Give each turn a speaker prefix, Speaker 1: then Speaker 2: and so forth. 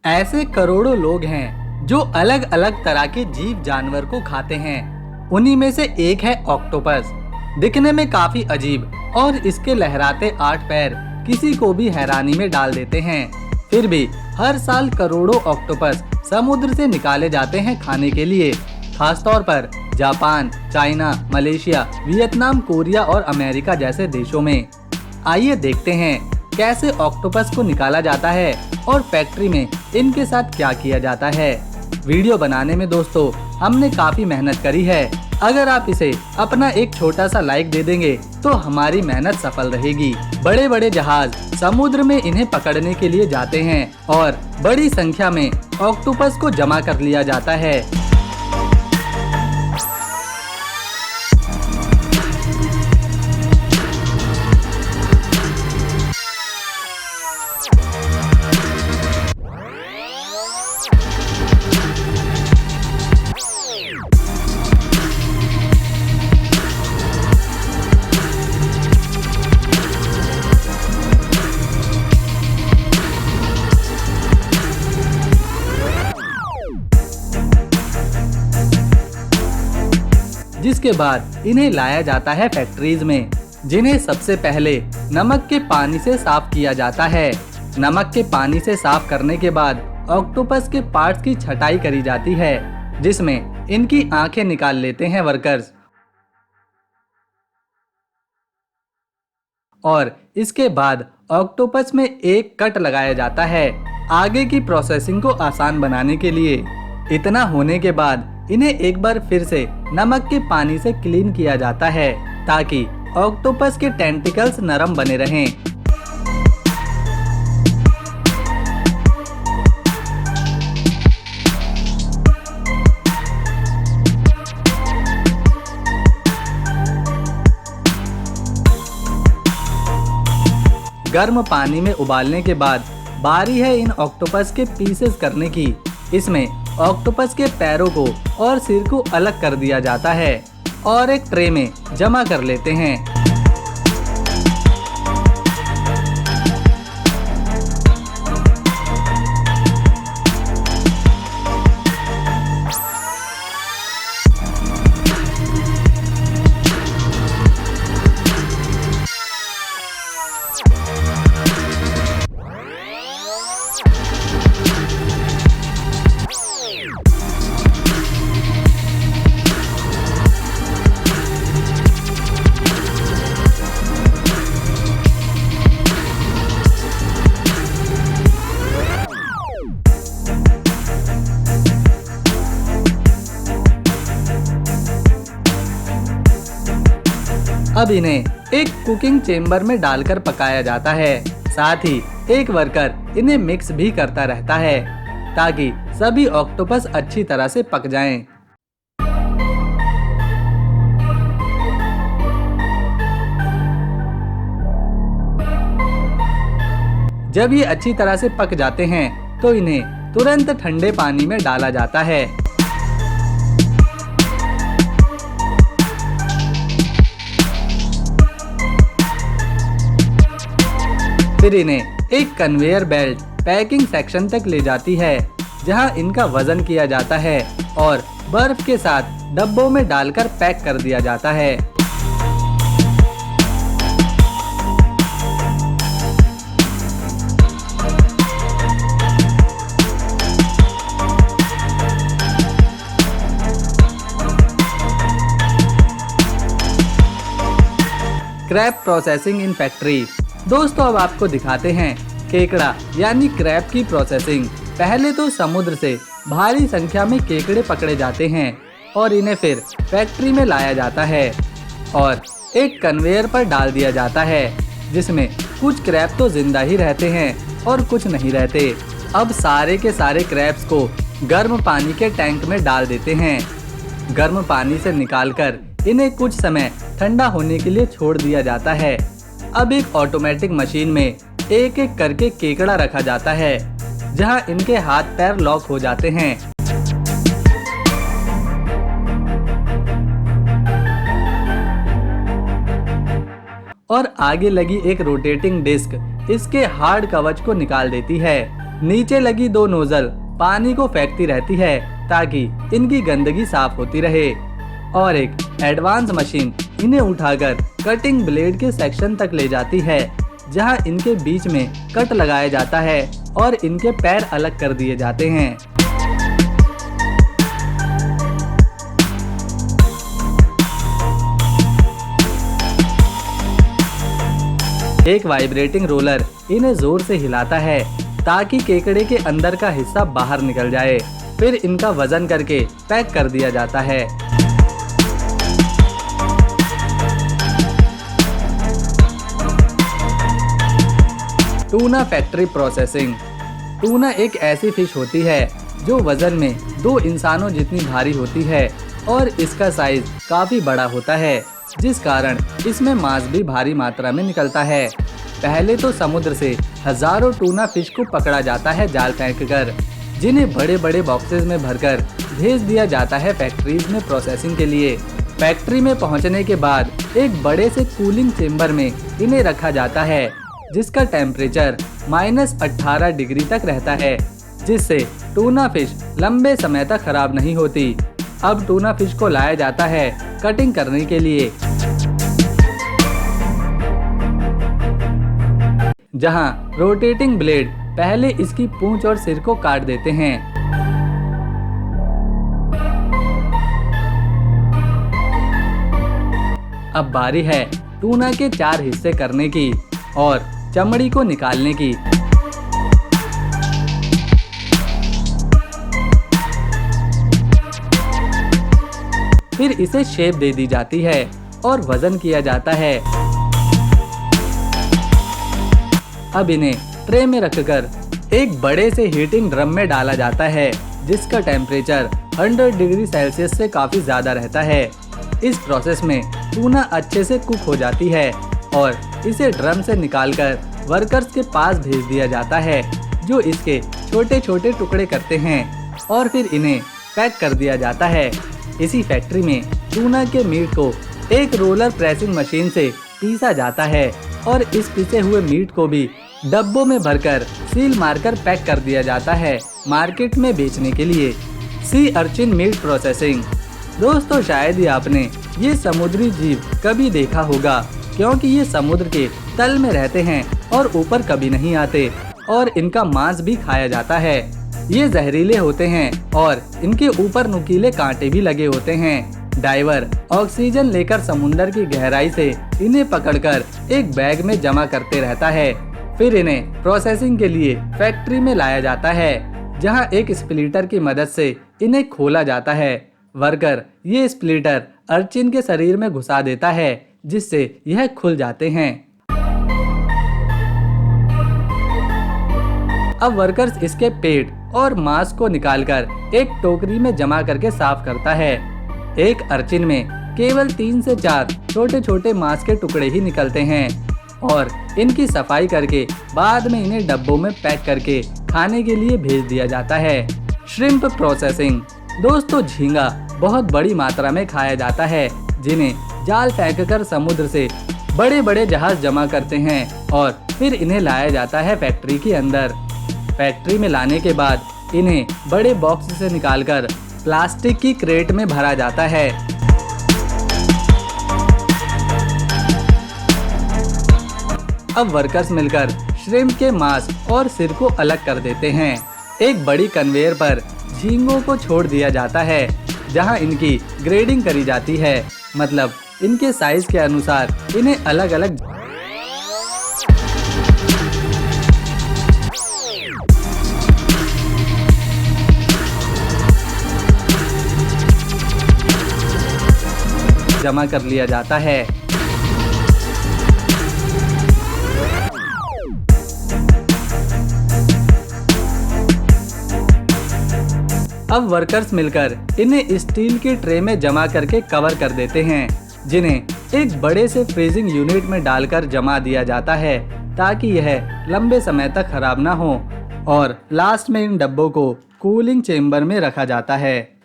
Speaker 1: ऐसे करोड़ों लोग हैं जो अलग अलग तरह के जीव जानवर को खाते हैं। उन्हीं में से एक है ऑक्टोपस। दिखने में काफी अजीब और इसके लहराते 8 पैर किसी को भी हैरानी में डाल देते हैं। फिर भी हर साल करोड़ों ऑक्टोपस समुद्र से निकाले जाते हैं खाने के लिए, खासतौर पर Japan, China, Malaysia, Vietnam, Korea और अमेरिका जैसे देशों में। आइए देखते हैं कैसे ऑक्टोपस को निकाला जाता है और फैक्ट्री में इनके साथ क्या किया जाता है। वीडियो बनाने में दोस्तों हमने काफी मेहनत करी है। अगर आप इसे अपना एक छोटा सा लाइक दे देंगे तो हमारी मेहनत सफल रहेगी। बड़े बड़े जहाज समुद्र में इन्हें पकड़ने के लिए जाते हैं और बड़ी संख्या में ऑक्टोपस को जमा कर लिया जाता है। जिसके बाद इन्हें लाया जाता है फैक्ट्रीज में, जिन्हें सबसे पहले नमक के पानी से साफ किया जाता है। नमक के पानी से साफ करने के बाद ऑक्टोपस के पार्ट्स की छटाई करी जाती है, जिसमें इनकी आंखें निकाल लेते हैं वर्कर्स। और इसके बाद ऑक्टोपस में एक कट लगाया जाता है आगे की प्रोसेसिंग को आसान बनाने के लिए। इतना होने के बाद इन्हें एक बार फिर से नमक के पानी से क्लीन किया जाता है ताकि ऑक्टोपस के टेंटिकल्स नरम बने रहें। गर्म पानी में उबालने के बाद बारी है इन ऑक्टोपस के पीसेस करने की। इसमें ऑक्टोपस के पैरों को और सिर को अलग कर दिया जाता है और एक ट्रे में जमा कर लेते हैं। अब इन्हें एक कुकिंग चेम्बर में डालकर पकाया जाता है। साथ ही एक वर्कर इन्हें मिक्स भी करता रहता है ताकि सभी ऑक्टोपस अच्छी तरह से पक जाएं। जब ये अच्छी तरह से पक जाते हैं तो इन्हें तुरंत ठंडे पानी में डाला जाता है। फिर इन्हें एक कन्वेयर बेल्ट पैकिंग सेक्शन तक ले जाती है, जहां इनका वजन किया जाता है और बर्फ के साथ डब्बों में डालकर पैक कर दिया जाता है। Crab processing in factory. दोस्तों अब आपको दिखाते हैं केकड़ा यानी क्रैब की प्रोसेसिंग। पहले तो समुद्र से भारी संख्या में केकड़े पकड़े जाते हैं और इन्हें फिर फैक्ट्री में लाया जाता है और एक कन्वेयर पर डाल दिया जाता है, जिसमें कुछ क्रैब तो जिंदा ही रहते हैं और कुछ नहीं रहते। अब सारे के सारे क्रैब्स को गर्म पानी के टैंक में डाल देते हैं। गर्म पानी से निकालकर इन्हें कुछ समय ठंडा होने के लिए छोड़ दिया जाता है। अब एक ऑटोमेटिक मशीन में एक एक करके केकड़ा रखा जाता है, जहां इनके हाथ पैर लॉक हो जाते हैं। और आगे लगी एक रोटेटिंग डिस्क इसके हार्ड कवच को निकाल देती है। नीचे लगी 2 नोजल पानी को फेंकती रहती है ताकि इनकी गंदगी साफ होती रहे और एक एडवांस मशीन इन्हें उठाकर कटिंग ब्लेड के सेक्शन तक ले जाती है जहां इनके बीच में कट लगाया जाता है और इनके पैर अलग कर दिए जाते हैं। एक वाइब्रेटिंग रोलर इन्हें जोर से हिलाता है ताकि केकड़े के अंदर का हिस्सा बाहर निकल जाए। फिर इनका वजन करके पैक कर दिया जाता है। Tuna factory processing. टूना एक ऐसी फिश होती है जो वजन में 2 इंसानों जितनी भारी होती है और इसका साइज काफी बड़ा होता है, जिस कारण इसमें मांस भी भारी मात्रा में निकलता है। पहले तो समुद्र से हजारों टूना फिश को पकड़ा जाता है जाल फेंककर, जिन्हें बड़े बड़े बॉक्सेस में भरकर भेज दिया जाता है फैक्ट्रीज में प्रोसेसिंग के लिए। फैक्ट्री में पहुंचने के बाद एक बड़े से कूलिंग चेम्बर में इन्हें रखा जाता है, जिसका टेम्परेचर -18 डिग्री तक रहता है, जिससे टूना फिश लंबे समय तक खराब नहीं होती। अब टूना फिश को लाया जाता है कटिंग करने के लिए, जहां रोटेटिंग ब्लेड पहले इसकी पूंछ और सिर को काट देते हैं। अब बारी है टूना के 4 हिस्से करने की और चमड़ी को निकालने की। फिर इसे शेप दे दी जाती है और वजन किया जाता है। अब इन्हें ट्रे में रखकर एक बड़े से हीटिंग ड्रम में डाला जाता है, जिसका टेम्परेचर 100 डिग्री सेल्सियस से काफी ज्यादा रहता है। इस प्रोसेस में टूना अच्छे से कुक हो जाती है और इसे ड्रम से निकालकर वर्कर्स के पास भेज दिया जाता है, जो इसके छोटे छोटे टुकड़े करते हैं और फिर इन्हें पैक कर दिया जाता है। इसी फैक्ट्री में टूना के मीट को एक रोलर प्रेसिंग मशीन से पीसा जाता है और इस पिसे हुए मीट को भी डब्बों में भरकर सील मारकर पैक कर दिया जाता है मार्केट में बेचने के लिए। Sea urchin meat processing. दोस्तों, शायद ही आपने ये समुद्री जीव कभी देखा होगा, क्योंकि ये समुद्र के तल में रहते हैं और ऊपर कभी नहीं आते और इनका मांस भी खाया जाता है। ये जहरीले होते हैं और इनके ऊपर नुकीले कांटे भी लगे होते हैं। डाइवर ऑक्सीजन लेकर समुद्र की गहराई से इन्हें पकड़कर एक बैग में जमा करते रहता है। फिर इन्हें प्रोसेसिंग के लिए फैक्ट्री में लाया जाता है, जहां एक स्प्लिटर की मदद से इन्हें खोला जाता है। वर्कर ये स्प्लिटर अर्चिन के शरीर में घुसा देता है, जिससे यह खुल जाते हैं। अब वर्कर्स इसके पेट और मांस को निकालकर एक टोकरी में जमा करके साफ करता है। एक अर्चिन में केवल 3 से 4 छोटे छोटे मांस के टुकड़े ही निकलते हैं और इनकी सफाई करके बाद में इन्हें डब्बों में पैक करके खाने के लिए भेज दिया जाता है। Shrimp processing. दोस्तों, झींगा बहुत बड़ी मात्रा में खाया जाता है, जिन्हें जाल फेंककर समुद्र से बड़े बड़े जहाज जमा करते हैं और फिर इन्हें लाया जाता है फैक्ट्री के अंदर। फैक्ट्री में लाने के बाद इन्हें बड़े बॉक्स से निकालकर प्लास्टिक की क्रेट में भरा जाता है। अब वर्कर्स मिलकर श्रिम्प के मांस और सिर को अलग कर देते हैं। एक बड़ी कन्वेयर पर झींगों को छोड़ दिया जाता है, जहां इनकी ग्रेडिंग करी जाती है, मतलब इनके साइज के अनुसार इन्हें अलग अलग जमा कर लिया जाता है। अब वर्कर्स मिलकर इन्हें स्टील की ट्रे में जमा करके कवर कर देते हैं, जिन्हें एक बड़े से फ्रीजिंग यूनिट में डालकर जमा दिया जाता है, ताकि यह लंबे समय तक खराब ना हो। और लास्ट में इन डब्बों को कूलिंग चेम्बर में रखा जाता है।